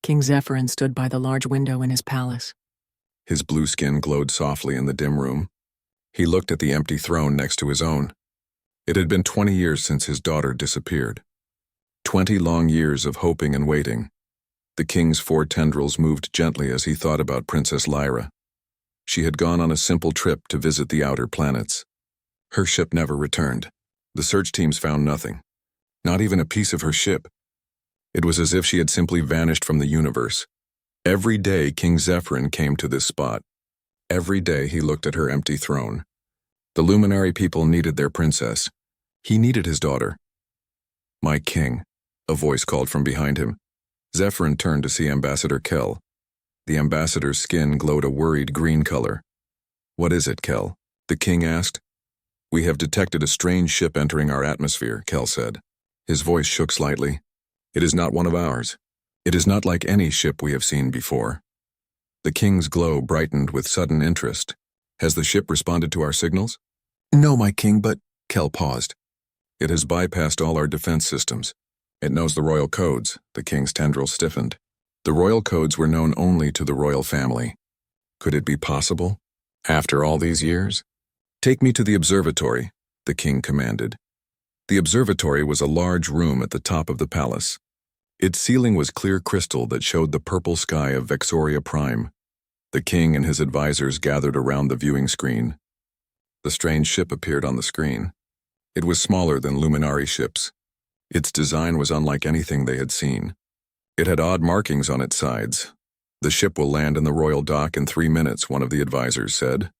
King Zephyrin stood by the large window in his palace. His blue skin glowed softly in the dim room. He looked at the empty throne next to his own. It had been 20 years since his daughter disappeared. 20 long years of hoping and waiting. The king's 4 tendrils moved gently as he thought about Princess Lyra. She had gone on a simple trip to visit the outer planets. Her ship never returned. The search teams found nothing. Not even a piece of her ship. It was as if she had simply vanished from the universe. Every day King Zephyrin came to this spot. Every day he looked at her empty throne. The luminary people needed their princess. He needed his daughter. "My king," a voice called from behind him. Zephyrin turned to see Ambassador Kel. The ambassador's skin glowed a worried green color. "What is it, Kel?" the king asked. "We have detected a strange ship entering our atmosphere," Kel said. His voice shook slightly. "It is not one of ours. It is not like any ship we have seen before." The king's glow brightened with sudden interest. "Has the ship responded to our signals?" "No, my king, but—" Kel paused. "It has bypassed all our defense systems. It knows the royal codes." The king's tendrils stiffened. The royal codes were known only to the royal family. Could it be possible? After all these years? "Take me to the observatory," the king commanded. The observatory was a large room at the top of the palace. Its ceiling was clear crystal that showed the purple sky of Vexoria Prime. The king and his advisors gathered around the viewing screen. The strange ship appeared on the screen. It was smaller than Luminari ships. Its design was unlike anything they had seen. It had odd markings on its sides. "The ship will land in the royal dock in 3 minutes," one of the advisors said.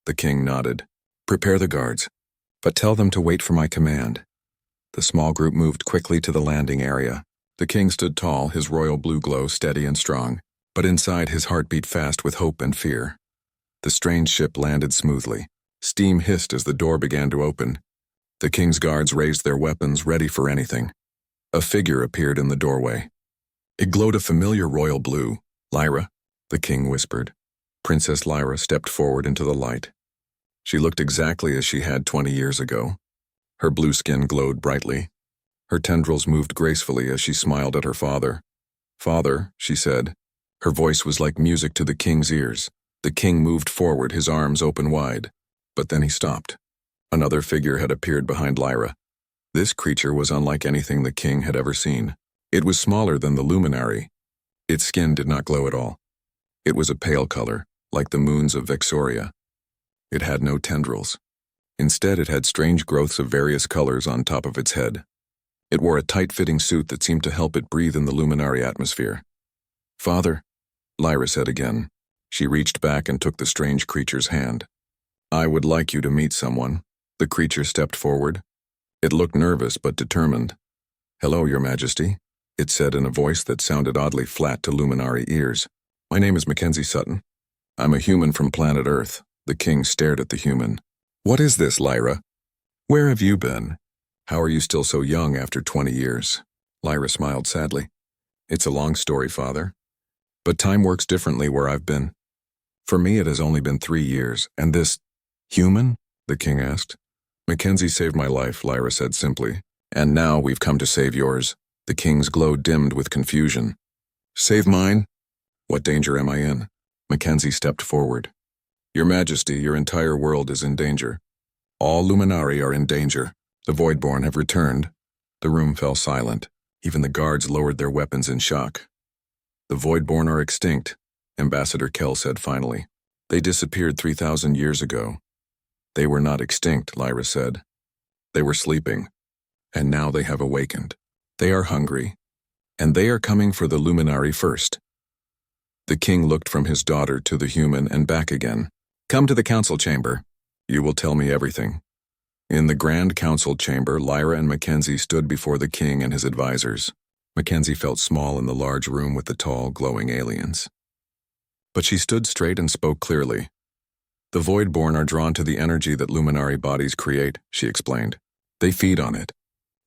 The king nodded. "Prepare the guards, but tell them to wait for my command." The small group moved quickly to the landing area. The king stood tall, his royal blue glow steady and strong, but inside his heart beat fast with hope and fear. The strange ship landed smoothly. Steam hissed as the door began to open. The king's guards raised their weapons, ready for anything. A figure appeared in the doorway. It glowed a familiar royal blue. "Lyra," the king whispered. Princess Lyra stepped forward into the light. She looked exactly as she had 20 years ago. Her blue skin glowed brightly. Her tendrils moved gracefully as she smiled at her father. "Father," she said. Her voice was like music to the king's ears. The king moved forward, his arms open wide. But then he stopped. Another figure had appeared behind Lyra. This creature was unlike anything the king had ever seen. It was smaller than the luminary. Its skin did not glow at all. It was a pale color, like the moons of Vexoria. It had no tendrils. Instead, it had strange growths of various colors on top of its head. It wore a tight-fitting suit that seemed to help it breathe in the luminary atmosphere. "Father," Lyra said again. She reached back and took the strange creature's hand. "I would like you to meet someone." The creature stepped forward. It looked nervous but determined. "Hello, Your Majesty," it said in a voice that sounded oddly flat to luminary ears. "My name is Mackenzie Sutton. I'm a human from planet Earth." The king stared at the human. "What is this, Lyra? Where have you been? How are you still so young after 20 years? Lyra smiled sadly. "It's a long story, Father. But time works differently where I've been. For me, it has only been 3 years, and this human?" the king asked. "Mackenzie saved my life," Lyra said simply. "And now we've come to save yours." The king's glow dimmed with confusion. "Save mine? What danger am I in?" Mackenzie stepped forward. "Your Majesty, your entire world is in danger. All Luminari are in danger. The Voidborn have returned." The room fell silent. Even the guards lowered their weapons in shock. "The Voidborn are extinct," Ambassador Kel said finally. "They disappeared 3,000 years ago." "They were not extinct," Lyra said. "They were sleeping. And now they have awakened. They are hungry. And they are coming for the Luminari first." The king looked from his daughter to the human and back again. "Come to the council chamber. You will tell me everything." In the grand council chamber, Lyra and Mackenzie stood before the king and his advisors. Mackenzie felt small in the large room with the tall, glowing aliens. But she stood straight and spoke clearly. "The Voidborn are drawn to the energy that Luminari bodies create," she explained. "They feed on it.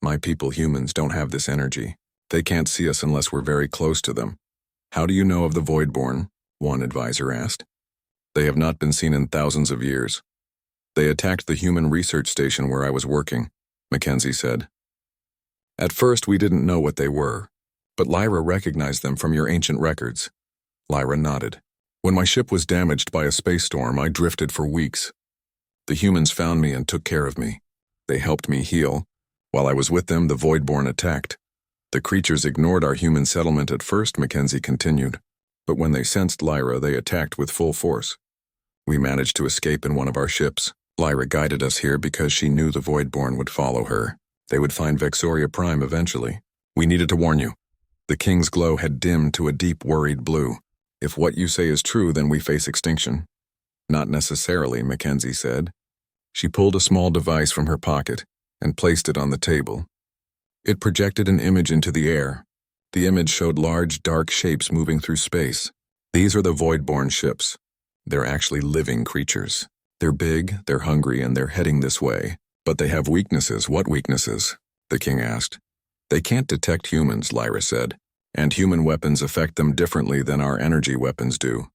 My people, humans, don't have this energy. They can't see us unless we're very close to them." "How do you know of the Voidborn?" one advisor asked. "They have not been seen in thousands of years. They attacked the human research station where I was working," Mackenzie said. "At first we didn't know what they were. But Lyra recognized them from your ancient records. Lyra nodded. When my ship was damaged by a space storm, I drifted for weeks. The humans found me and took care of me. They helped me heal. While I was with them, the Voidborn attacked. The creatures ignored our human settlement at first, Mackenzie continued. But when they sensed Lyra, they attacked with full force. We managed to escape in one of our ships. Lyra guided us here because she knew the Voidborn would follow her. They would find Vexoria Prime eventually. We needed to warn you. The king's glow had dimmed to a deep, worried blue. If what you say is true, then we face extinction. Not necessarily, Mackenzie said. She pulled a small device from her pocket and placed it on the table. It projected an image into the air. The image showed large, dark shapes moving through space. These are the Voidborn ships. They're actually living creatures. They're big, they're hungry, and they're heading this way. But they have weaknesses. What weaknesses? The king asked. They can't detect humans, Lyra said, and human weapons affect them differently than our energy weapons do.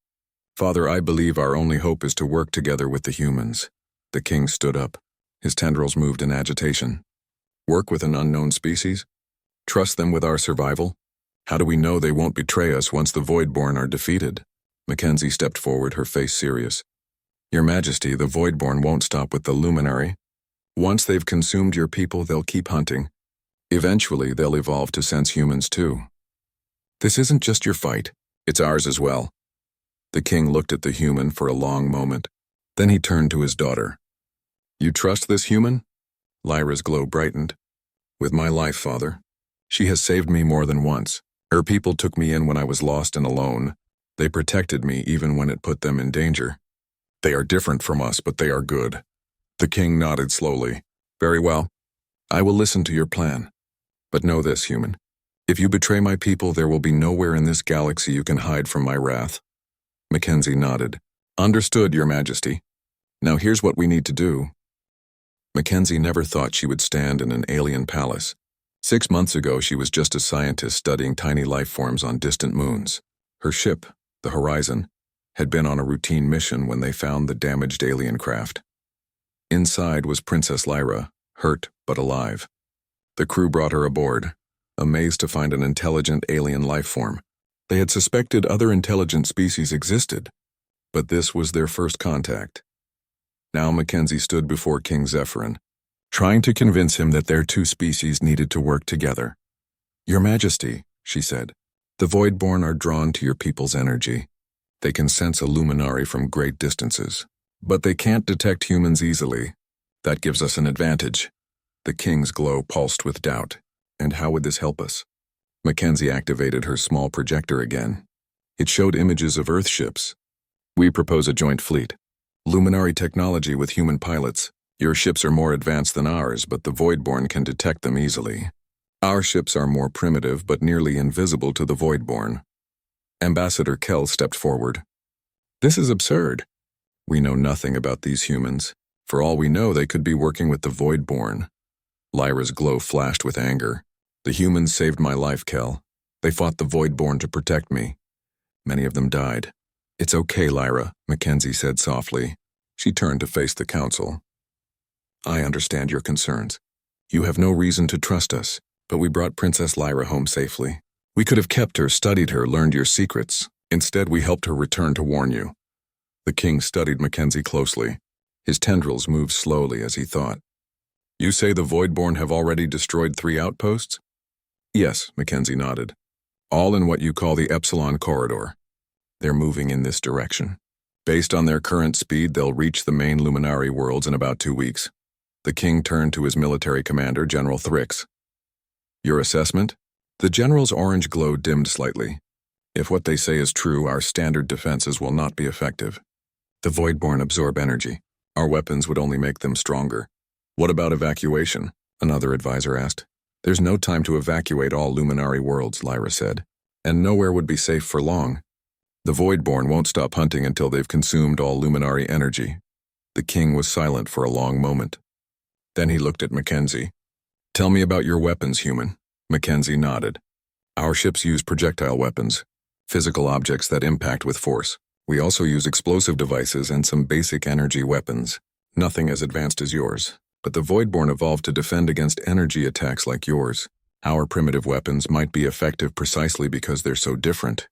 Father, I believe our only hope is to work together with the humans. The king stood up. His tendrils moved in agitation. Work with an unknown species? Trust them with our survival? How do we know they won't betray us once the Voidborn are defeated? Mackenzie stepped forward, her face serious. Your Majesty, the Voidborn won't stop with the Luminary. Once they've consumed your people, they'll keep hunting. Eventually, they'll evolve to sense humans too. This isn't just your fight, it's ours as well. The king looked at the human for a long moment. Then he turned to his daughter. You trust this human? Lyra's glow brightened. With my life, Father. She has saved me more than once. Her people took me in when I was lost and alone. They protected me even when it put them in danger. They are different from us, but they are good. The king nodded slowly. Very well. I will listen to your plan. But know this, human. If you betray my people, there will be nowhere in this galaxy you can hide from my wrath. Mackenzie nodded. Understood, Your Majesty. Now here's what we need to do. Mackenzie never thought she would stand in an alien palace. 6 months ago, she was just a scientist studying tiny life forms on distant moons. Her ship, the Horizon, had been on a routine mission when they found the damaged alien craft. Inside was Princess Lyra, hurt but alive. The crew brought her aboard, amazed to find an intelligent alien life form. They had suspected other intelligent species existed, but this was their first contact. Now Mackenzie stood before King Zephyrin, trying to convince him that their two species needed to work together. Your Majesty, she said, the Voidborn are drawn to your people's energy. They can sense a luminary from great distances, but they can't detect humans easily. That gives us an advantage. The king's glow pulsed with doubt. And how would this help us? Mackenzie activated her small projector again. It showed images of Earth ships. We propose a joint fleet. Luminary technology with human pilots. Your ships are more advanced than ours, but the Voidborn can detect them easily. Our ships are more primitive, but nearly invisible to the Voidborn. Ambassador Kell stepped forward. This is absurd. We know nothing about these humans. For all we know, they could be working with the Voidborn. Lyra's glow flashed with anger. The humans saved my life, Kell. They fought the Voidborn to protect me. Many of them died. It's okay, Lyra, Mackenzie said softly. She turned to face the council. I understand your concerns. You have no reason to trust us, but we brought Princess Lyra home safely. We could have kept her, studied her, learned your secrets. Instead, we helped her return to warn you. The king studied Mackenzie closely. His tendrils moved slowly as he thought. You say the Voidborn have already destroyed 3 outposts? Yes, Mackenzie nodded. All in what you call the Epsilon Corridor. They're moving in this direction. Based on their current speed, they'll reach the main Luminary worlds in about 2 weeks. The king turned to his military commander, General Thrix. Your assessment? The general's orange glow dimmed slightly. If what they say is true, our standard defenses will not be effective. The Voidborn absorb energy. Our weapons would only make them stronger. What about evacuation? Another advisor asked. There's no time to evacuate all Luminary worlds, Lyra said. And nowhere would be safe for long. The Voidborn won't stop hunting until they've consumed all Luminary energy. The king was silent for a long moment. Then he looked at Mackenzie. Tell me about your weapons, human. Mackenzie nodded. Our ships use projectile weapons, physical objects that impact with force. We also use explosive devices and some basic energy weapons. Nothing as advanced as yours. But the Voidborn evolved to defend against energy attacks like yours. Our primitive weapons might be effective precisely because they're so different.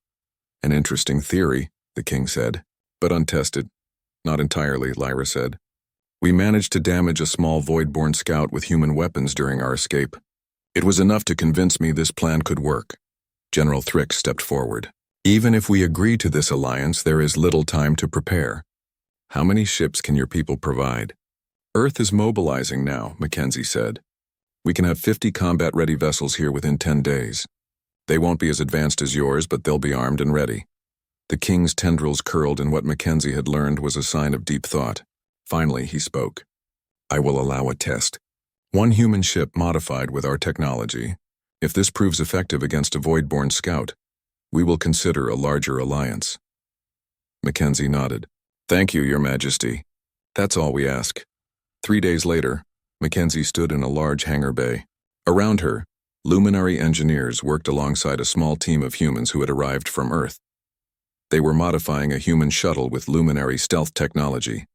An interesting theory, the king said, but untested. Not entirely, Lyra said. We managed to damage a small void-born scout with human weapons during our escape. It was enough to convince me this plan could work. General Thrick stepped forward. Even if we agree to this alliance, there is little time to prepare. How many ships can your people provide? Earth is mobilizing now, Mackenzie said. We can have 50 combat-ready vessels here within 10 days. They won't be as advanced as yours, but they'll be armed and ready. The king's tendrils curled, and what Mackenzie had learned was a sign of deep thought. Finally, he spoke. I will allow a test. One human ship modified with our technology. If this proves effective against a void-born scout, we will consider a larger alliance. Mackenzie nodded. Thank you, Your Majesty. That's all we ask. 3 days later, Mackenzie stood in a large hangar bay. Around her, luminary engineers worked alongside a small team of humans who had arrived from Earth. They were modifying a human shuttle with luminary stealth technology.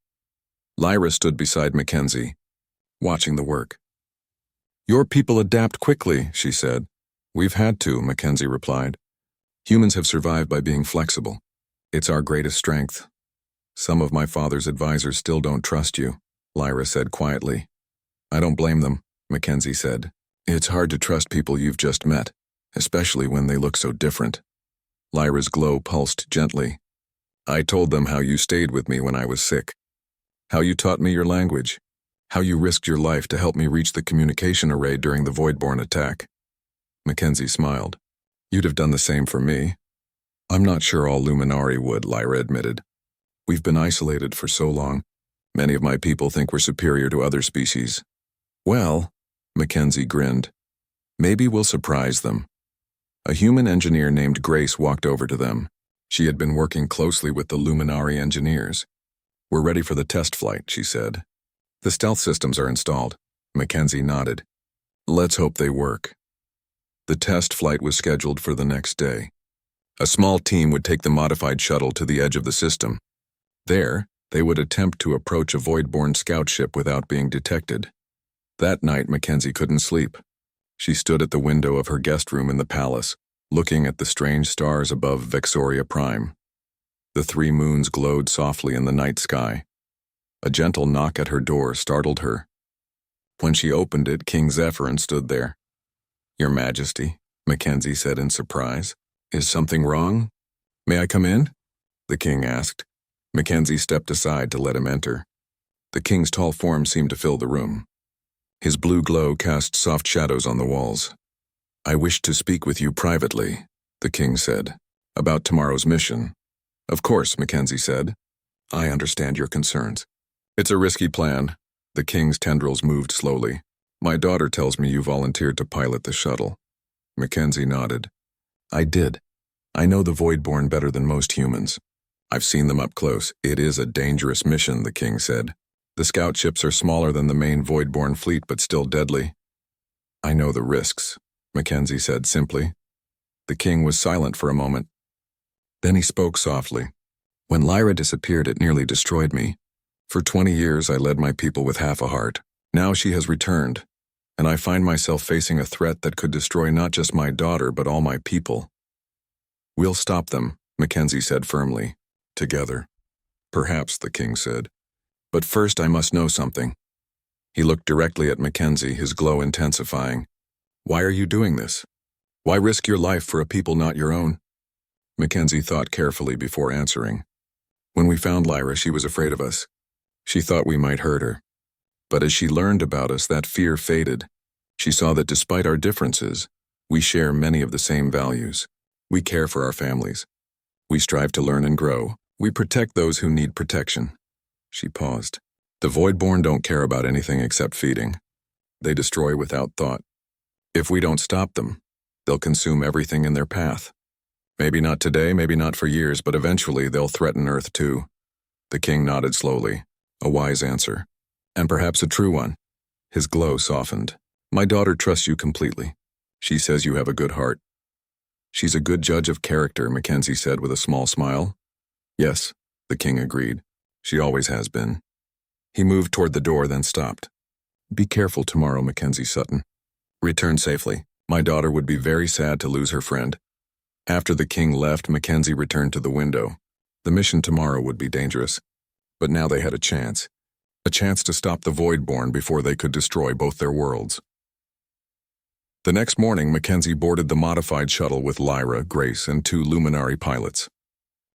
Lyra stood beside Mackenzie, watching the work. Your people adapt quickly, she said. We've had to, Mackenzie replied. Humans have survived by being flexible. It's our greatest strength. Some of my father's advisors still don't trust you, Lyra said quietly. I don't blame them, Mackenzie said. It's hard to trust people you've just met, especially when they look so different. Lyra's glow pulsed gently. I told them how you stayed with me when I was sick, how you taught me your language, how you risked your life to help me reach the communication array during the Voidborn attack. Mackenzie smiled. You'd have done the same for me. I'm not sure all Luminari would, Lyra admitted. We've been isolated for so long. Many of my people think we're superior to other species. Well, Mackenzie grinned. Maybe we'll surprise them. A human engineer named Grace walked over to them. She had been working closely with the Luminari engineers. We're ready for the test flight, she said. The stealth systems are installed. Mackenzie nodded. Let's hope they work. The test flight was scheduled for the next day. A small team would take the modified shuttle to the edge of the system. There, they would attempt to approach a void-born scout ship without being detected. That night, Mackenzie couldn't sleep. She stood at the window of her guest room in the palace, looking at the strange stars above Vexoria Prime. The 3 moons glowed softly in the night sky. A gentle knock at her door startled her. When she opened it, King Zephyrin stood there. Your Majesty, Mackenzie said in surprise. Is something wrong? May I come in? The king asked. Mackenzie stepped aside to let him enter. The king's tall form seemed to fill the room. His blue glow cast soft shadows on the walls. I wish to speak with you privately, the king said, about tomorrow's mission. Of course, Mackenzie said. I understand your concerns. It's a risky plan. The king's tendrils moved slowly. My daughter tells me you volunteered to pilot the shuttle. Mackenzie nodded. I did. I know the Voidborn better than most humans. I've seen them up close. It is a dangerous mission, the king said. The scout ships are smaller than the main Voidborn fleet, but still deadly. I know the risks, Mackenzie said simply. The king was silent for a moment. Then he spoke softly. When Lyra disappeared, it nearly destroyed me. For 20 years, I led my people with half a heart. Now she has returned, and I find myself facing a threat that could destroy not just my daughter, but all my people. We'll stop them, Mackenzie said firmly. Together. Perhaps, the king said. But first I must know something. He looked directly at Mackenzie, his glow intensifying. Why are you doing this? Why risk your life for a people not your own? Mackenzie thought carefully before answering. When we found Lyra, she was afraid of us. She thought we might hurt her. But as she learned about us, that fear faded. She saw that despite our differences, we share many of the same values. We care for our families. We strive to learn and grow. We protect those who need protection. She paused. The Voidborn don't care about anything except feeding. They destroy without thought. If we don't stop them, they'll consume everything in their path. Maybe not today, maybe not for years, but eventually they'll threaten Earth too. The king nodded slowly, a wise answer, and perhaps a true one. His glow softened. My daughter trusts you completely. She says you have a good heart. She's a good judge of character, Mackenzie said with a small smile. Yes, the king agreed. She always has been. He moved toward the door, then stopped. Be careful tomorrow, Mackenzie Sutton. Return safely. My daughter would be very sad to lose her friend. After the king left, Mackenzie returned to the window. The mission tomorrow would be dangerous. But now they had a chance. A chance to stop the Voidborn before they could destroy both their worlds. The next morning, Mackenzie boarded the modified shuttle with Lyra, Grace, and 2 Luminary pilots.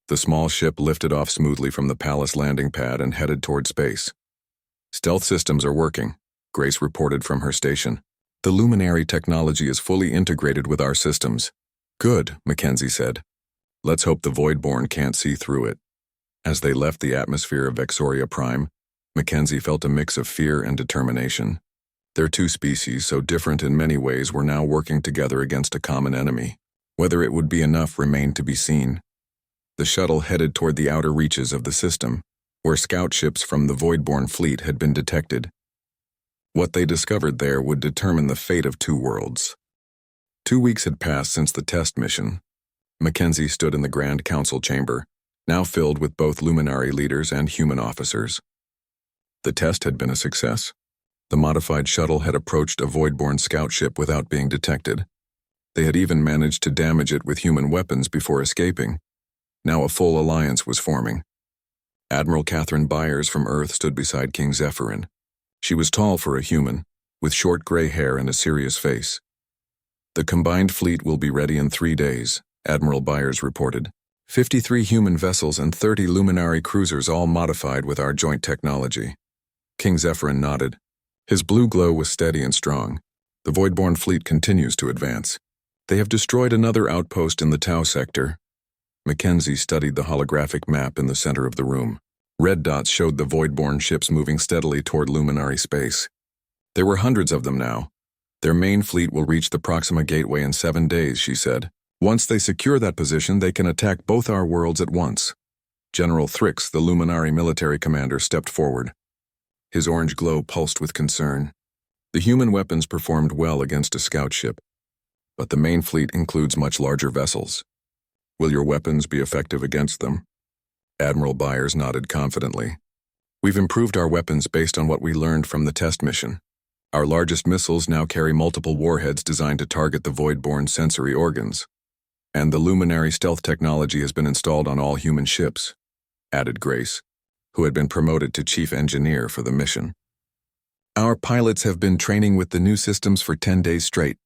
The small ship lifted off smoothly from the palace landing pad and headed toward space. Stealth systems are working, Grace reported from her station. The Luminary technology is fully integrated with our systems. Good, Mackenzie said. Let's hope the Voidborn can't see through it. As they left the atmosphere of Vexoria Prime, Mackenzie felt a mix of fear and determination. Their 2 species, so different in many ways, were now working together against a common enemy. Whether it would be enough remained to be seen. The shuttle headed toward the outer reaches of the system, where scout ships from the Voidborn fleet had been detected. What they discovered there would determine the fate of 2 worlds. 2 weeks had passed since the test mission. Mackenzie stood in the Grand Council chamber, now filled with both Luminary leaders and human officers. The test had been a success. The modified shuttle had approached a Voidborn scout ship without being detected. They had even managed to damage it with human weapons before escaping. Now a full alliance was forming. Admiral Catherine Byers from Earth stood beside King Zephyrin. She was tall for a human, with short gray hair and a serious face. The combined fleet will be ready in 3 days, Admiral Byers reported. 53 human vessels and 30 Luminary cruisers, all modified with our joint technology. King Zephyrin nodded. His blue glow was steady and strong. The Voidborn fleet continues to advance. They have destroyed another outpost in the Tau sector. Mackenzie studied the holographic map in the center of the room. Red dots showed the Voidborn ships moving steadily toward Luminary space. There were hundreds of them now. Their main fleet will reach the Proxima Gateway in 7 days, she said. Once they secure that position, they can attack both our worlds at once. General Thrix, the Luminary military commander, stepped forward. His orange glow pulsed with concern. The human weapons performed well against a scout ship, but the main fleet includes much larger vessels. Will your weapons be effective against them? Admiral Byers nodded confidently. We've improved our weapons based on what we learned from the test mission. Our largest missiles now carry multiple warheads designed to target the Voidborn sensory organs. And the Luminary stealth technology has been installed on all human ships, added Grace, who had been promoted to chief engineer for the mission. Our pilots have been training with the new systems for 10 days straight.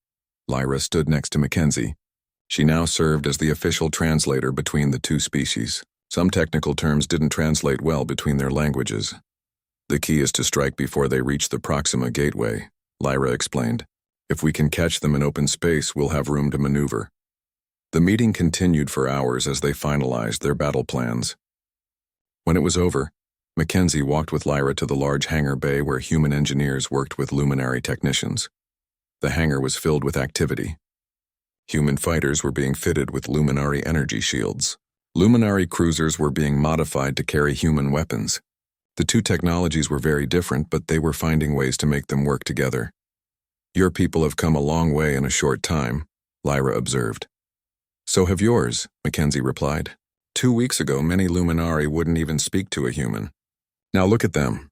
Lyra stood next to Mackenzie. She now served as the official translator between the 2 species. Some technical terms didn't translate well between their languages. The key is to strike before they reach the Proxima Gateway, Lyra explained. If we can catch them in open space, we'll have room to maneuver. The meeting continued for hours as they finalized their battle plans. When it was over, Mackenzie walked with Lyra to the large hangar bay where human engineers worked with Luminary technicians. The hangar was filled with activity. Human fighters were being fitted with Luminary energy shields. Luminary cruisers were being modified to carry human weapons. The 2 technologies were very different, but they were finding ways to make them work together. Your people have come a long way in a short time, Lyra observed. So have yours, Mackenzie replied. 2 weeks ago, many Luminary wouldn't even speak to a human. Now look at them.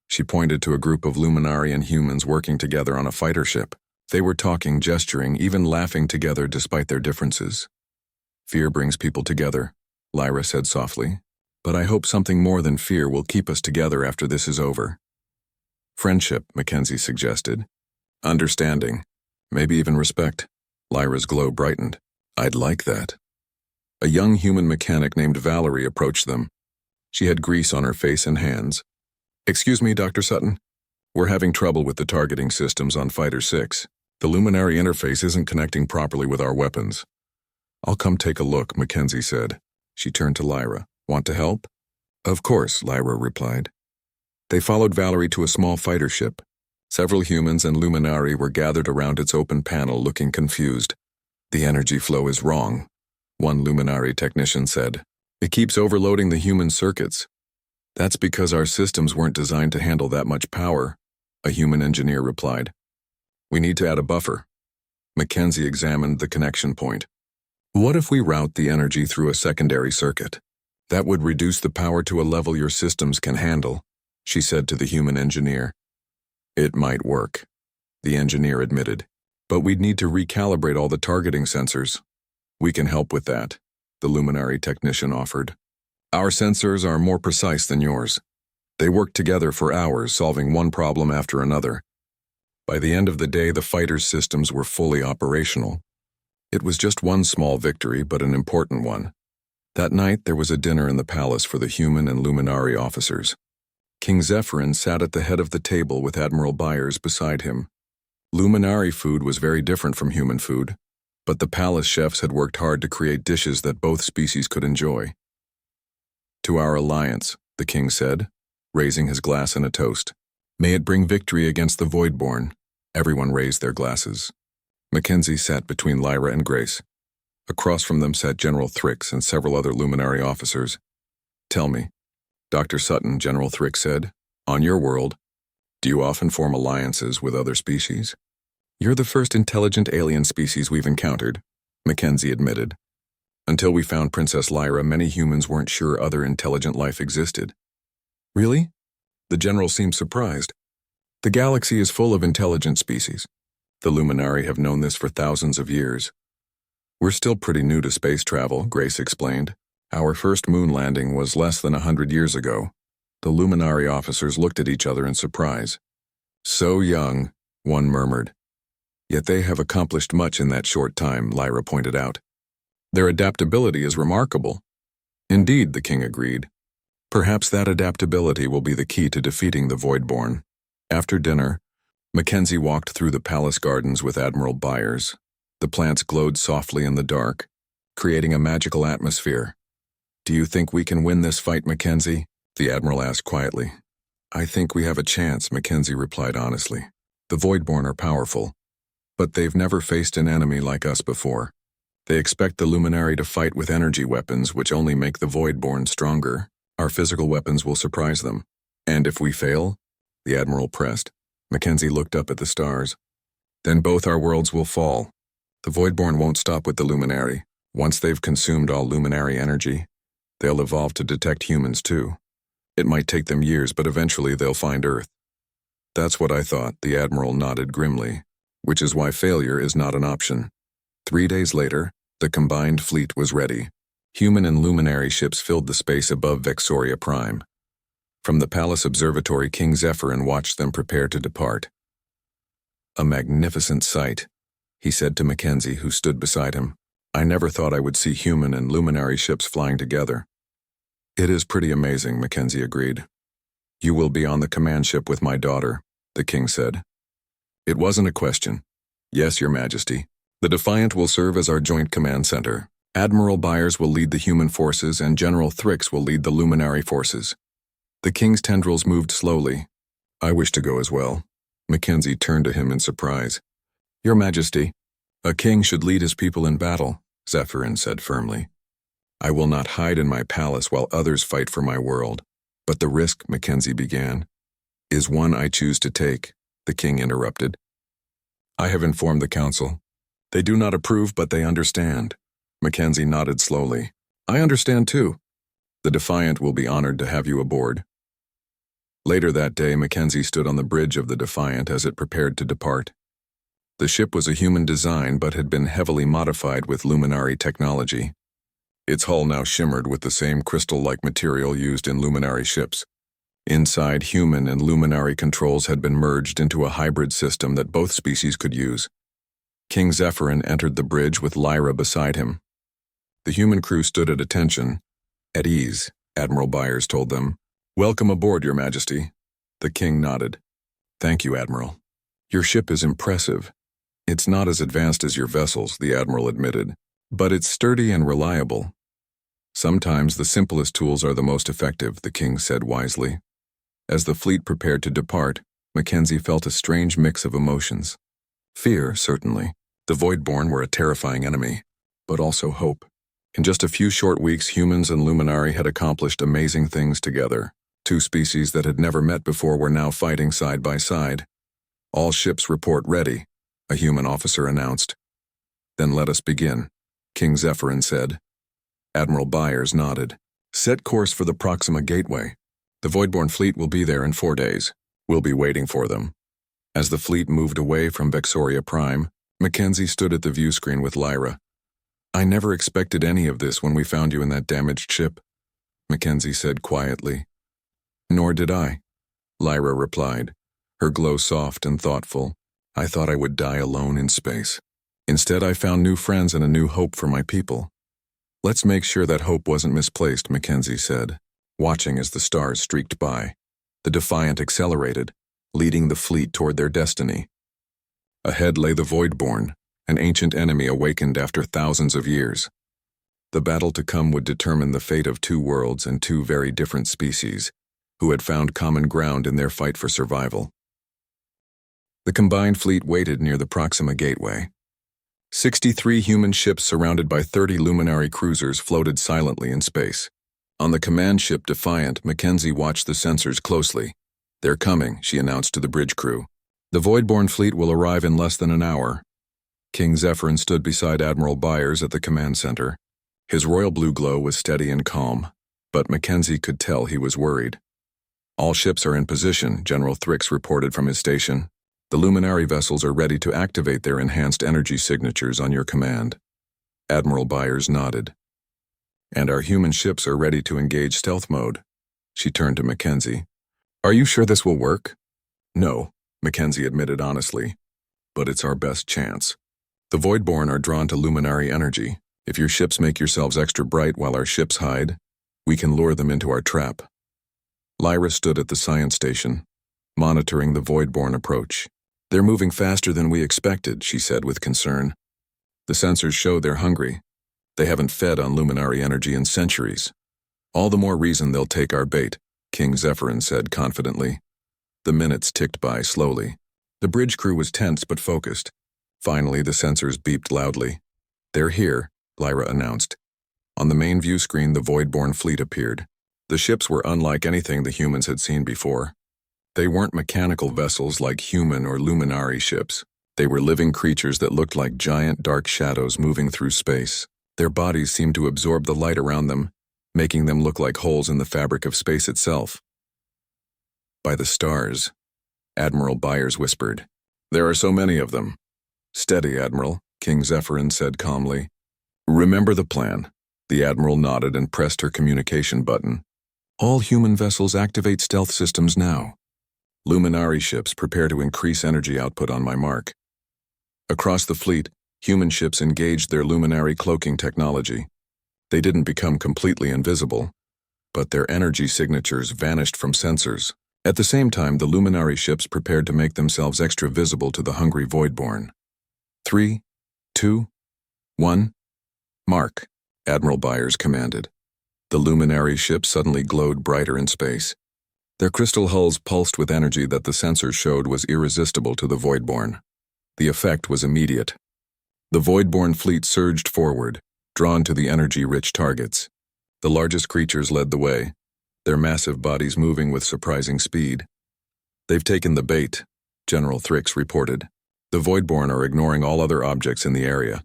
She pointed to a group of Luminary and humans working together on a fighter ship. They were talking, gesturing, even laughing together despite their differences. Fear brings people together, Lyra said softly. But I hope something more than fear will keep us together after this is over. Friendship, Mackenzie suggested. Understanding. Maybe even respect. Lyra's glow brightened. I'd like that. A young human mechanic named Valerie approached them. She had grease on her face and hands. Excuse me, Dr. Sutton. We're having trouble with the targeting systems on Fighter 6. The Luminary interface isn't connecting properly with our weapons. I'll come take a look, Mackenzie said. She turned to Lyra. Want to help? Of course, Lyra replied. They followed Valerie to a small fighter ship. Several humans and Luminary were gathered around its open panel looking confused. The energy flow is wrong, one Luminary technician said. It keeps overloading the human circuits. That's because our systems weren't designed to handle that much power, a human engineer replied. We need to add a buffer. Mackenzie examined the connection point. What if we route the energy through a secondary circuit? That would reduce the power to a level your systems can handle, she said to the human engineer. It might work, the engineer admitted. But we'd need to recalibrate all the targeting sensors. We can help with that, the luminary technician offered. Our sensors are more precise than yours. They worked together for hours, solving one problem after another. By the end of the day, the fighters' systems were fully operational. It was just one small victory, but an important one. That night, there was a dinner in the palace for the human and luminary officers. King Zephyrin sat at the head of the table with Admiral Byers beside him. Luminary food was very different from human food, but the palace chefs had worked hard to create dishes that both species could enjoy. To our alliance, the king said, raising his glass in a toast. May it bring victory against the Voidborn. Everyone raised their glasses. Mackenzie sat between Lyra and Grace. Across from them sat General Thrix and several other luminary officers. Tell me, Dr. Sutton, General Thrix said, on your world, do you often form alliances with other species? You're the first intelligent alien species we've encountered, Mackenzie admitted. Until we found Princess Lyra, many humans weren't sure other intelligent life existed. Really? The general seemed surprised. The galaxy is full of intelligent species. The Luminari have known this for thousands of years. We're still pretty new to space travel, Grace explained. Our first moon landing was less than 100 years ago. The Luminari officers looked at each other in surprise. So young, one murmured. Yet they have accomplished much in that short time, Lyra pointed out. Their adaptability is remarkable. Indeed, the king agreed. Perhaps that adaptability will be the key to defeating the Voidborn. After dinner, Mackenzie walked through the palace gardens with Admiral Byers. The plants glowed softly in the dark, creating a magical atmosphere. Do you think we can win this fight, Mackenzie? The Admiral asked quietly. I think we have a chance, Mackenzie replied honestly. The Voidborn are powerful, but they've never faced an enemy like us before. They expect the Luminary to fight with energy weapons, which only make the Voidborn stronger. Our physical weapons will surprise them. And if we fail? The Admiral pressed. Mackenzie looked up at the stars. Then both our worlds will fall. The Voidborn won't stop with the Luminary. Once they've consumed all Luminary energy, they'll evolve to detect humans too. It might take them years, but eventually they'll find Earth. That's what I thought, the Admiral nodded grimly, which is why failure is not an option. 3 days later, the combined fleet was ready. Human and luminary ships filled the space above Vexoria Prime. From the palace observatory, King Zephyrin watched them prepare to depart. A magnificent sight, he said to Mackenzie, who stood beside him. I never thought I would see human and luminary ships flying together. It is pretty amazing, Mackenzie agreed. You will be on the command ship with my daughter, the king said. It wasn't a question. Yes, Your Majesty. The Defiant will serve as our joint command center. Admiral Byers will lead the human forces and General Thrix will lead the luminary forces. The king's tendrils moved slowly. I wish to go as well. Mackenzie turned to him in surprise. Your Majesty, a king should lead his people in battle, Zephyrin said firmly. I will not hide in my palace while others fight for my world. But the risk, Mackenzie began, is one I choose to take, the king interrupted. I have informed the council. They do not approve, but they understand. Mackenzie nodded slowly. I understand too. The Defiant will be honored to have you aboard. Later that day, Mackenzie stood on the bridge of the Defiant as it prepared to depart. The ship was a human design but had been heavily modified with luminary technology. Its hull now shimmered with the same crystal-like material used in luminary ships. Inside, human and luminary controls had been merged into a hybrid system that both species could use. King Zephyrin entered the bridge with Lyra beside him. The human crew stood at attention. At ease, Admiral Byers told them. Welcome aboard, Your Majesty. The king nodded. Thank you, Admiral. Your ship is impressive. It's not as advanced as your vessels, the Admiral admitted, but it's sturdy and reliable. Sometimes the simplest tools are the most effective, the king said wisely. As the fleet prepared to depart, Mackenzie felt a strange mix of emotions. Fear, certainly. The Voidborn were a terrifying enemy, but also hope. In just a few short weeks, humans and Luminari had accomplished amazing things together. Two species that had never met before were now fighting side by side. All ships report ready, a human officer announced. Then let us begin, King Zephyrin said. Admiral Byers nodded. Set course for the Proxima Gateway. The Voidborn fleet will be there in 4 days. We'll be waiting for them. As the fleet moved away from Vexoria Prime, Mackenzie stood at the view screen with Lyra. I never expected any of this when we found you in that damaged ship, Mackenzie said quietly. Nor did I, Lyra replied, her glow soft and thoughtful. I thought I would die alone in space. Instead, I found new friends and a new hope for my people. Let's make sure that hope wasn't misplaced, Mackenzie said, watching as the stars streaked by. The Defiant accelerated, leading the fleet toward their destiny. Ahead lay the Voidborn, an ancient enemy awakened after thousands of years. The battle to come would determine the fate of two worlds and two very different species, who had found common ground in their fight for survival. The combined fleet waited near the Proxima Gateway. 63 human ships surrounded by 30 luminary cruisers floated silently in space. On the command ship Defiant, Mackenzie watched the sensors closely. They're coming, she announced to the bridge crew. The Voidborn fleet will arrive in less than an hour. King Zephyrin stood beside Admiral Byers at the command center. His royal blue glow was steady and calm, but Mackenzie could tell he was worried. All ships are in position, General Thrix reported from his station. The luminary vessels are ready to activate their enhanced energy signatures on your command. Admiral Byers nodded. And our human ships are ready to engage stealth mode. She turned to Mackenzie. Are you sure this will work? No, Mackenzie admitted honestly, but it's our best chance. The Voidborn are drawn to luminary energy. If your ships make yourselves extra bright while our ships hide, we can lure them into our trap. Lyra stood at the science station, monitoring the Voidborn approach. They're moving faster than we expected, she said with concern. The sensors show they're hungry. They haven't fed on luminary energy in centuries. All the more reason they'll take our bait, King Zephyrin said confidently. The minutes ticked by slowly. The bridge crew was tense but focused. Finally, the sensors beeped loudly. They're here, Lyra announced. On the main view screen, the Voidborn fleet appeared. The ships were unlike anything the humans had seen before. They weren't mechanical vessels like human or luminary ships. They were living creatures that looked like giant dark shadows moving through space. Their bodies seemed to absorb the light around them, making them look like holes in the fabric of space itself. By the stars, Admiral Byers whispered. There are so many of them. Steady, Admiral, King Zephyrin said calmly. Remember the plan. The Admiral nodded and pressed her communication button. All human vessels activate stealth systems now. Luminary ships prepare to increase energy output on my mark. Across the fleet, human ships engaged their luminary cloaking technology. They didn't become completely invisible, but their energy signatures vanished from sensors. At the same time, the luminary ships prepared to make themselves extra visible to the hungry Voidborn. 3, 2, 1, mark, Admiral Byers commanded. The luminary ships suddenly glowed brighter in space. Their crystal hulls pulsed with energy that the sensors showed was irresistible to the Voidborn. The effect was immediate. The Voidborn fleet surged forward, drawn to the energy-rich targets. The largest creatures led the way, their massive bodies moving with surprising speed. They've taken the bait, General Thrix reported. The Voidborn are ignoring all other objects in the area.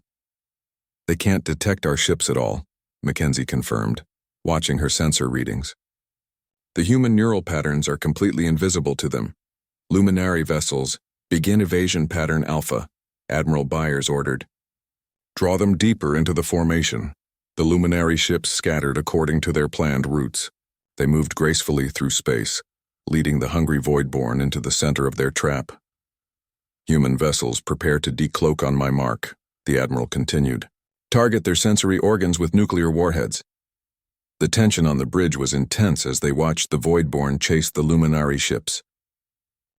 They can't detect our ships at all, Mackenzie confirmed, watching her sensor readings. The human neural patterns are completely invisible to them. Luminary vessels, begin evasion pattern Alpha, Admiral Byers ordered. Draw them deeper into the formation. The luminary ships scattered according to their planned routes. They moved gracefully through space, leading the hungry Voidborn into the center of their trap. Human vessels prepare to decloak on my mark, the Admiral continued. Target their sensory organs with nuclear warheads. The tension on the bridge was intense as they watched the Voidborn chase the luminary ships.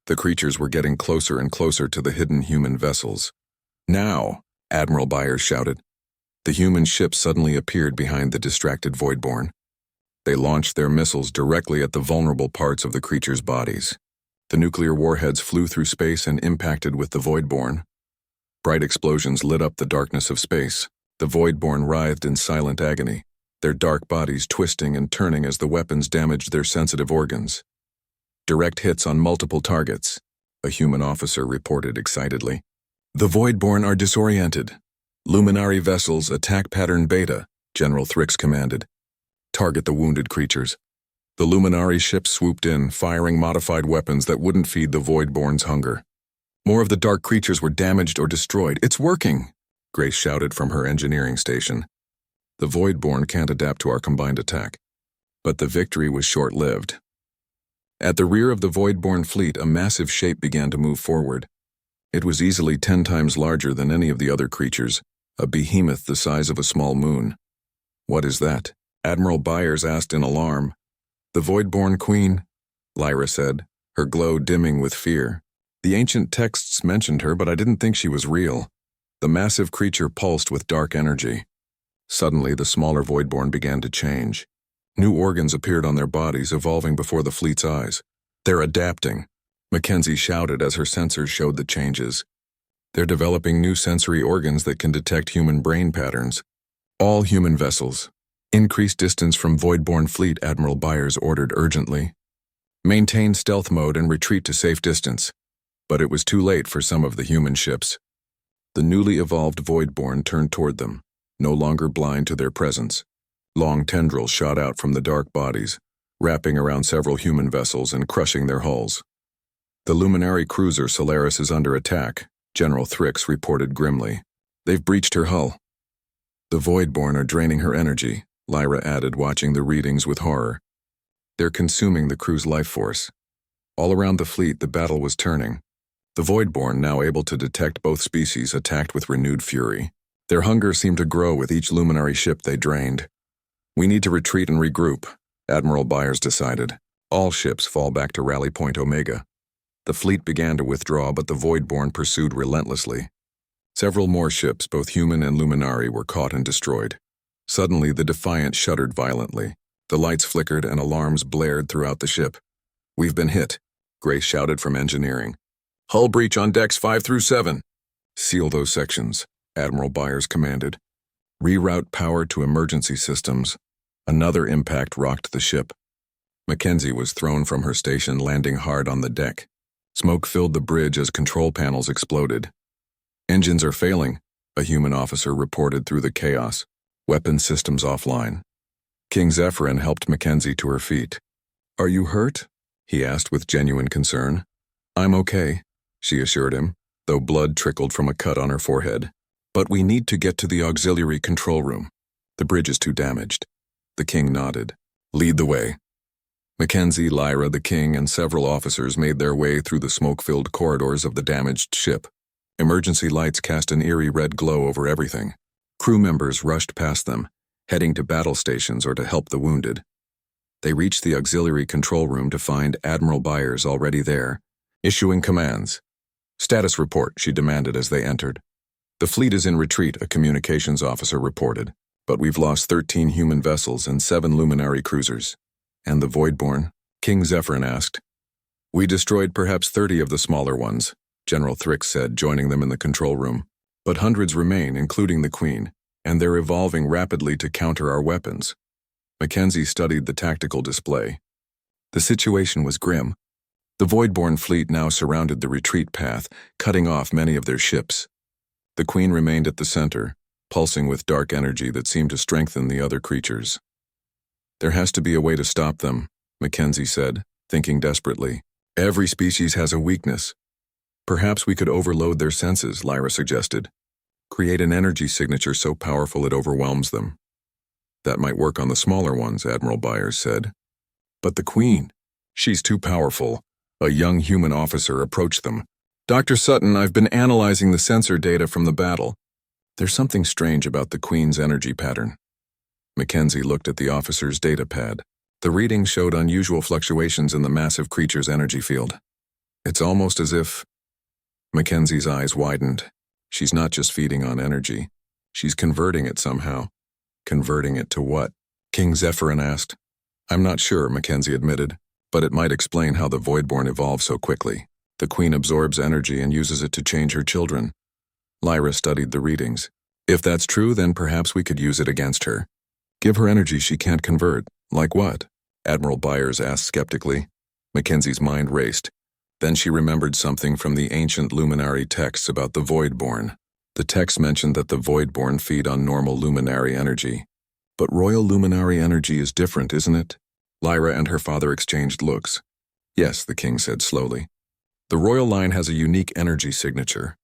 The creatures were getting closer and closer to the hidden human vessels. Now, Admiral Byers shouted. The human ships suddenly appeared behind the distracted Voidborn. They launched their missiles directly at the vulnerable parts of the creatures' bodies. The nuclear warheads flew through space and impacted with the Voidborn. Bright explosions lit up the darkness of space. The Voidborn writhed in silent agony, their dark bodies twisting and turning as the weapons damaged their sensitive organs. Direct hits on multiple targets, a human officer reported excitedly. The Voidborn are disoriented. Luminary vessels attack pattern Beta, General Thrix commanded. Target the wounded creatures. The luminary ships swooped in, firing modified weapons that wouldn't feed the Voidborn's hunger. More of the dark creatures were damaged or destroyed. It's working, Grace shouted from her engineering station. The Voidborn can't adapt to our combined attack. But the victory was short-lived. At the rear of the Voidborn fleet, a massive shape began to move forward. It was easily 10 times larger than any of the other creatures, a behemoth the size of a small moon. What is that? Admiral Byers asked in alarm. The Voidborn Queen, Lyra said, her glow dimming with fear. The ancient texts mentioned her, but I didn't think she was real. The massive creature pulsed with dark energy. Suddenly, the smaller Voidborn began to change. New organs appeared on their bodies, evolving before the fleet's eyes. They're adapting, Mackenzie shouted as her sensors showed the changes. They're developing new sensory organs that can detect human brain patterns. All human vessels. Increase distance from Voidborn fleet, Admiral Byers ordered urgently. Maintain stealth mode and retreat to safe distance. But it was too late for some of the human ships. The newly evolved Voidborn turned toward them, no longer blind to their presence. Long tendrils shot out from the dark bodies, wrapping around several human vessels and crushing their hulls. The luminary cruiser Solaris is under attack, General Thrix reported grimly. They've breached her hull. The Voidborn are draining her energy, Lyra added, watching the readings with horror. They're consuming the crew's life force. All around the fleet, the battle was turning. The Voidborn, now able to detect both species, attacked with renewed fury. Their hunger seemed to grow with each luminary ship they drained. We need to retreat and regroup, Admiral Byers decided. All ships fall back to Rally Point Omega. The fleet began to withdraw, but the Voidborn pursued relentlessly. Several more ships, both human and Luminari, were caught and destroyed. Suddenly, the Defiant shuddered violently. The lights flickered and alarms blared throughout the ship. We've been hit, Grace shouted from engineering. Hull breach on decks 5 through 7. Seal those sections, Admiral Byers commanded. Reroute power to emergency systems. Another impact rocked the ship. Mackenzie was thrown from her station, landing hard on the deck. Smoke filled the bridge as control panels exploded. Engines are failing, a human officer reported through the chaos. Weapon systems offline. King Zephyrin helped Mackenzie to her feet. Are you hurt? He asked with genuine concern. I'm okay, she assured him, though blood trickled from a cut on her forehead. But we need to get to the auxiliary control room. The bridge is too damaged. The king nodded. Lead the way. Mackenzie, Lyra, the king, and several officers made their way through the smoke-filled corridors of the damaged ship. Emergency lights cast an eerie red glow over everything. Crew members rushed past them, heading to battle stations or to help the wounded. They reached the auxiliary control room to find Admiral Byers already there, issuing commands. Status report, she demanded as they entered. The fleet is in retreat, a communications officer reported, but we've lost 13 human vessels and 7 luminary cruisers. And the Voidborn? King Zephyrin asked. We destroyed perhaps 30 of the smaller ones, General Thrix said, joining them in the control room. But hundreds remain, including the Queen, and they're evolving rapidly to counter our weapons. Mackenzie studied the tactical display. The situation was grim. The Voidborn fleet now surrounded the retreat path, cutting off many of their ships. The Queen remained at the center, pulsing with dark energy that seemed to strengthen the other creatures. There has to be a way to stop them, Mackenzie said, thinking desperately. Every species has a weakness. Perhaps we could overload their senses, Lyra suggested. Create an energy signature so powerful it overwhelms them. That might work on the smaller ones, Admiral Byers said. But the Queen, she's too powerful. A young human officer approached them. Dr. Sutton, I've been analyzing the sensor data from the battle. There's something strange about the Queen's energy pattern. Mackenzie looked at the officer's data pad. The readings showed unusual fluctuations in the massive creature's energy field. It's almost as if... Mackenzie's eyes widened. She's not just feeding on energy. She's converting it somehow. Converting it to what? King Zephyrin asked. I'm not sure, Mackenzie admitted, but it might explain how the Voidborn evolved so quickly. The Queen absorbs energy and uses it to change her children. Lyra studied the readings. If that's true, then perhaps we could use it against her. Give her energy she can't convert. Like what? Admiral Byers asked skeptically. Mackenzie's mind raced. Then she remembered something from the ancient luminary texts about the Voidborn. The text mentioned that the Voidborn feed on normal luminary energy. But royal luminary energy is different, isn't it? Lyra and her father exchanged looks. Yes, the king said slowly. The royal line has a unique energy signature.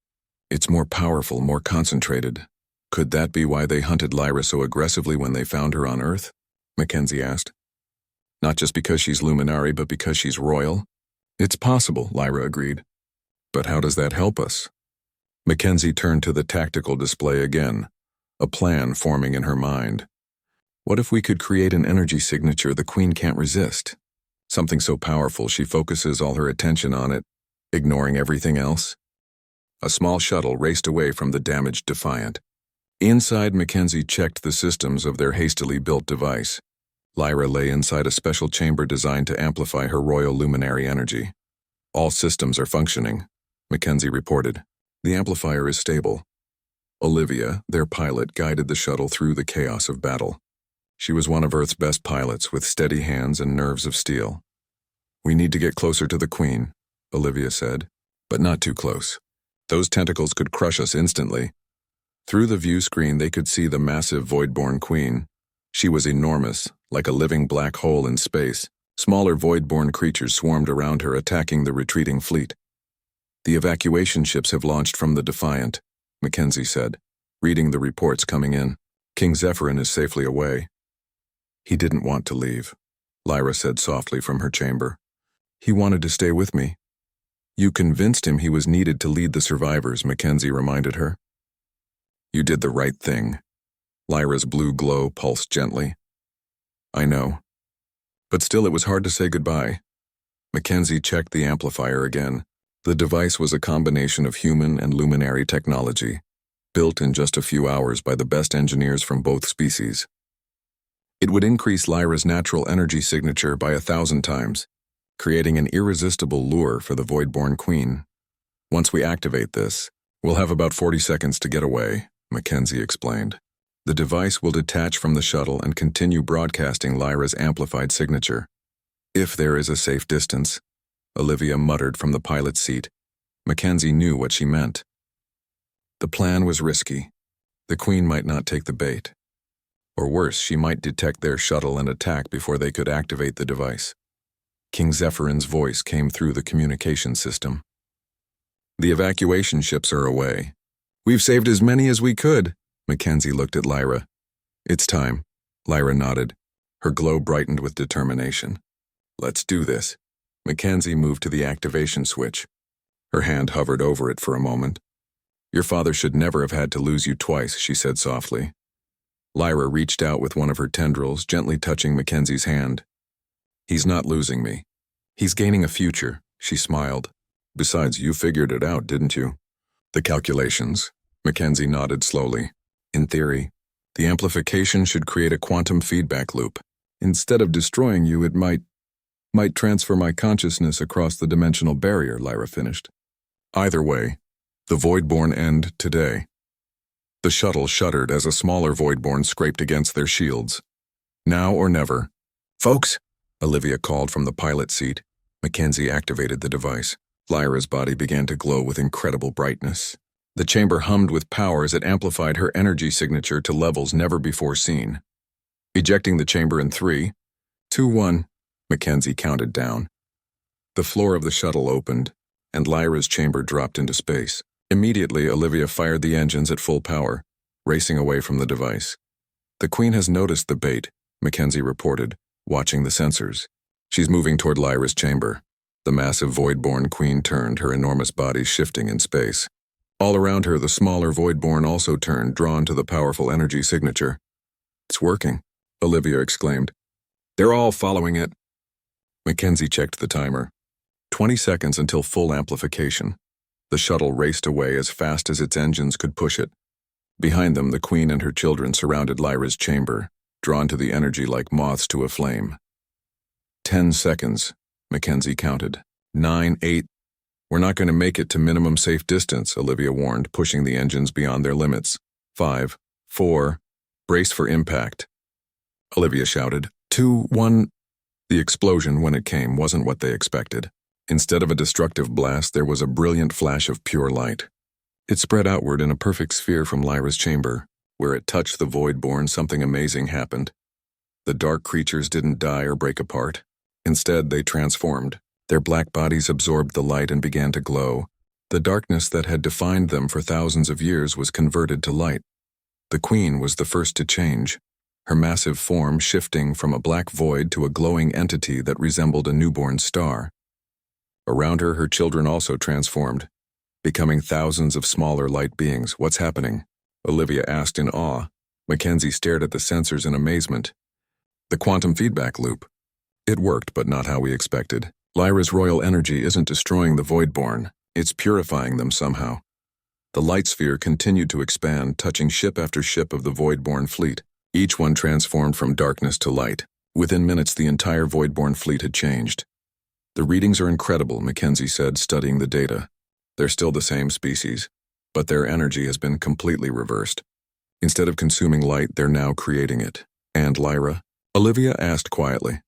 It's more powerful, more concentrated. Could that be why they hunted Lyra so aggressively when they found her on Earth? Mackenzie asked. Not just because she's Luminary, but because she's royal? It's possible, Lyra agreed. But how does that help us? Mackenzie turned to the tactical display again, a plan forming in her mind. What if we could create an energy signature the Queen can't resist? Something so powerful she focuses all her attention on it, ignoring everything else? A small shuttle raced away from the damaged Defiant. Inside, Mackenzie checked the systems of their hastily built device. Lyra lay inside a special chamber designed to amplify her royal luminary energy. All systems are functioning, Mackenzie reported. The amplifier is stable. Olivia, their pilot, guided the shuttle through the chaos of battle. She was one of Earth's best pilots with steady hands and nerves of steel. We need to get closer to the Queen, Olivia said, but not too close. Those tentacles could crush us instantly. Through the view screen, they could see the massive Voidborn Queen. She was enormous, like a living black hole in space. Smaller Voidborn creatures swarmed around her, attacking the retreating fleet. The evacuation ships have launched from the Defiant, Mackenzie said, reading the reports coming in. King Zephyrin is safely away. He didn't want to leave, Lyra said softly from her chamber. He wanted to stay with me. You convinced him he was needed to lead the survivors, Mackenzie reminded her. You did the right thing. Lyra's blue glow pulsed gently. I know. But still it was hard to say goodbye. Mackenzie checked the amplifier again. The device was a combination of human and luminary technology, built in just a few hours by the best engineers from both species. It would increase Lyra's natural energy signature by 1,000 times, creating an irresistible lure for the Voidborn Queen. Once we activate this, we'll have about 40 seconds to get away, Mackenzie explained. The device will detach from the shuttle and continue broadcasting Lyra's amplified signature. If there is a safe distance, Olivia muttered from the pilot's seat. Mackenzie knew what she meant. The plan was risky. The Queen might not take the bait. Or worse, she might detect their shuttle and attack before they could activate the device. King Zephyrin's voice came through the communication system. The evacuation ships are away. We've saved as many as we could. Mackenzie looked at Lyra. It's time. Lyra nodded. Her glow brightened with determination. Let's do this. Mackenzie moved to the activation switch. Her hand hovered over it for a moment. Your father should never have had to lose you twice, she said softly. Lyra reached out with one of her tendrils, gently touching Mackenzie's hand. He's not losing me. He's gaining a future, she smiled. Besides, you figured it out, didn't you? The calculations. Mackenzie nodded slowly. In theory, the amplification should create a quantum feedback loop. Instead of destroying you, it might transfer my consciousness across the dimensional barrier, Lyra finished. Either way, the Voidborn end today. The shuttle shuddered as a smaller Voidborn scraped against their shields. Now or never. Folks, Olivia called from the pilot seat. Mackenzie activated the device. Lyra's body began to glow with incredible brightness. The chamber hummed with power as it amplified her energy signature to levels never before seen. Ejecting the chamber in 3, 2, 1, Mackenzie counted down. The floor of the shuttle opened, and Lyra's chamber dropped into space. Immediately, Olivia fired the engines at full power, racing away from the device. The Queen has noticed the bait, Mackenzie reported, watching the sensors. She's moving toward Lyra's chamber. The massive Voidborn Queen turned, her enormous body shifting in space. All around her, the smaller Voidborn also turned, drawn to the powerful energy signature. It's working, Olivia exclaimed. They're all following it. Mackenzie checked the timer. 20 seconds until full amplification. The shuttle raced away as fast as its engines could push it. Behind them, the Queen and her children surrounded Lyra's chamber, drawn to the energy like moths to a flame. 10 seconds, Mackenzie counted. 9, 8. We're not going to make it to minimum safe distance, Olivia warned, pushing the engines beyond their limits. 5, 4. Brace for impact. Olivia shouted. 2, 1. The explosion, when it came, wasn't what they expected. Instead of a destructive blast, there was a brilliant flash of pure light. It spread outward in a perfect sphere from Lyra's chamber. Where it touched the Voidborn, something amazing happened. The dark creatures didn't die or break apart. Instead, they transformed. Their black bodies absorbed the light and began to glow. The darkness that had defined them for thousands of years was converted to light. The queen was the first to change, her massive form shifting from a black void to a glowing entity that resembled a newborn star. Around her, her children also transformed, becoming thousands of smaller light beings. "What's happening?" Olivia asked in awe. Mackenzie stared at the sensors in amazement. "The quantum feedback loop. It worked, but not how we expected. Lyra's royal energy isn't destroying the Voidborn, it's purifying them somehow." The light sphere continued to expand, touching ship after ship of the Voidborn fleet. Each one transformed from darkness to light. Within minutes, the entire Voidborn fleet had changed. "The readings are incredible," Mackenzie said, studying the data. "They're still the same species, but their energy has been completely reversed. Instead of consuming light, they're now creating it." "And Lyra?" Olivia asked quietly.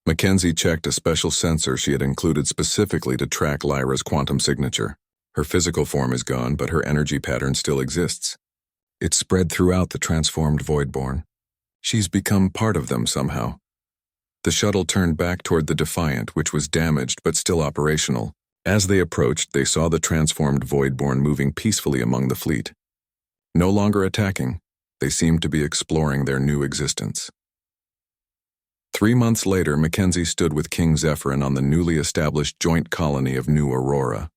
Mackenzie checked a special sensor she had included specifically to track Lyra's quantum signature. Her physical form is gone, but her energy pattern still exists. It's spread throughout the transformed Voidborn. She's become part of them somehow. The shuttle turned back toward the Defiant, which was damaged but still operational. As they approached, they saw the transformed Voidborn moving peacefully among the fleet. No longer attacking, they seemed to be exploring their new existence. 3 months later, Mackenzie stood with King Zephyrin on the newly established joint colony of New Aurora.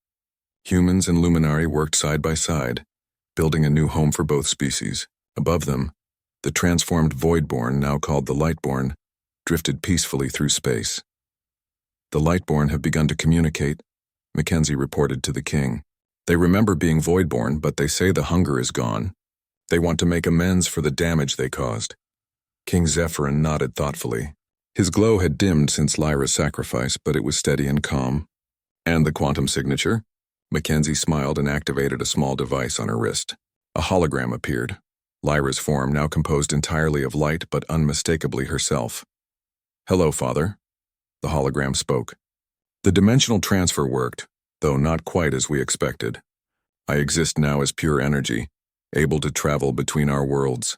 Humans and Luminari worked side by side, building a new home for both species. Above them, the transformed Voidborn, now called the Lightborn, drifted peacefully through space. "The Lightborn have begun to communicate," Mackenzie reported to the king. "They remember being Voidborn, but they say the hunger is gone. They want to make amends for the damage they caused." King Zephyrin nodded thoughtfully. His glow had dimmed since Lyra's sacrifice, but it was steady and calm. "And the quantum signature?" Mackenzie smiled and activated a small device on her wrist. A hologram appeared, Lyra's form now composed entirely of light but unmistakably herself. "Hello, Father," the hologram spoke. "The dimensional transfer worked, though not quite as we expected. I exist now as pure energy, able to travel between our worlds."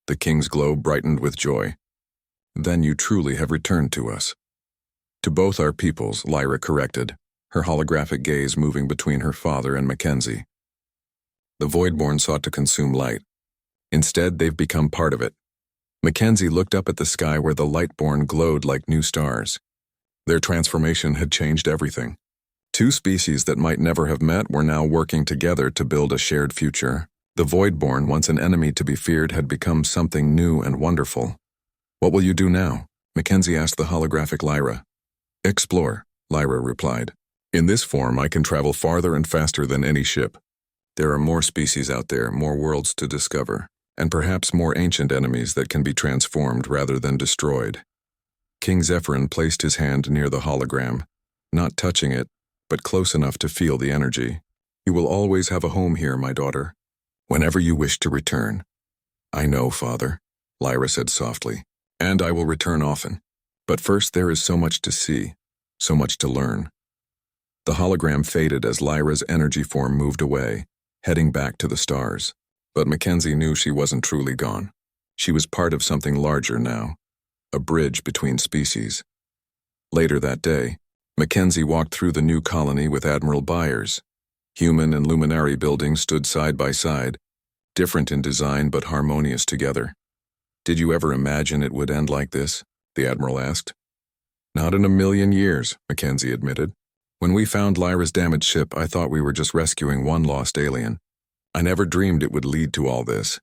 The king's glow brightened with joy. "Then you truly have returned to us." "To both our peoples," Lyra corrected, her holographic gaze moving between her father and Mackenzie. "The Voidborn sought to consume light. Instead, they've become part of it." Mackenzie looked up at the sky where the Lightborn glowed like new stars. Their transformation had changed everything. Two species that might never have met were now working together to build a shared future. The Voidborn, once an enemy to be feared, had become something new and wonderful. "What will you do now?" Mackenzie asked the holographic Lyra. "Explore," Lyra replied. "In this form, I can travel farther and faster than any ship. There are more species out there, more worlds to discover, and perhaps more ancient enemies that can be transformed rather than destroyed." King Zephyrin placed his hand near the hologram, not touching it, but close enough to feel the energy. "You will always have a home here, my daughter, whenever you wish to return." "I know, Father," Lyra said softly, "and I will return often. But first there is so much to see, so much to learn." The hologram faded as Lyra's energy form moved away, heading back to the stars. But Mackenzie knew she wasn't truly gone. She was part of something larger now, a bridge between species. Later that day, Mackenzie walked through the new colony with Admiral Byers. Human and Luminari buildings stood side by side, different in design but harmonious together. "Did you ever imagine it would end like this?" the Admiral asked. "Not in a million years," Mackenzie admitted. "When we found Lyra's damaged ship, I thought we were just rescuing one lost alien. I never dreamed it would lead to all this."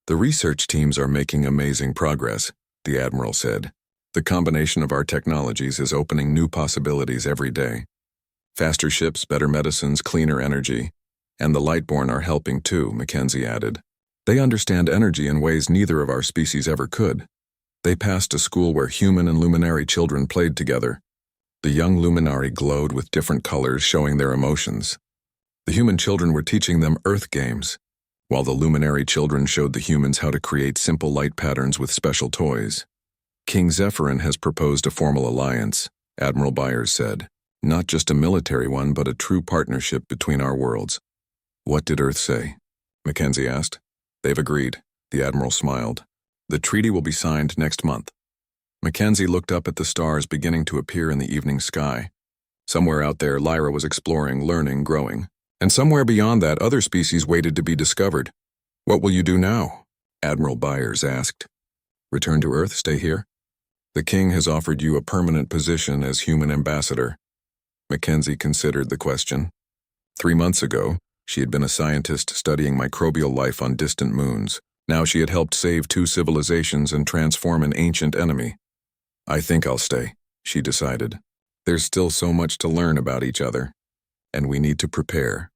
"The research teams are making amazing progress," the Admiral said. "The combination of our technologies is opening new possibilities every day. Faster ships, better medicines, cleaner energy. And the Lightborn are helping too," Mackenzie added. "They understand energy in ways neither of our species ever could. They passed a school where human and Luminari children played together. The young Luminari glowed with different colors showing their emotions. The human children were teaching them Earth games, while the Luminari children showed the humans how to create simple light patterns with special toys. King Zephyrin has proposed a formal alliance," Admiral Byers said. "Not just a military one, but a true partnership between our worlds." "What did Earth say?" Mackenzie asked. "They've agreed," the Admiral smiled. "The treaty will be signed next month." Mackenzie looked up at the stars beginning to appear in the evening sky. Somewhere out there, Lyra was exploring, learning, growing. And somewhere beyond that, other species waited to be discovered. "What will you do now?" Admiral Byers asked. "Return to Earth, stay here? The king has offered you a permanent position as human ambassador." Mackenzie considered the question. 3 months ago, she had been a scientist studying microbial life on distant moons. Now she had helped save 2 civilizations and transform an ancient enemy. "I think I'll stay," she decided. "There's still so much to learn about each other, and we need to prepare."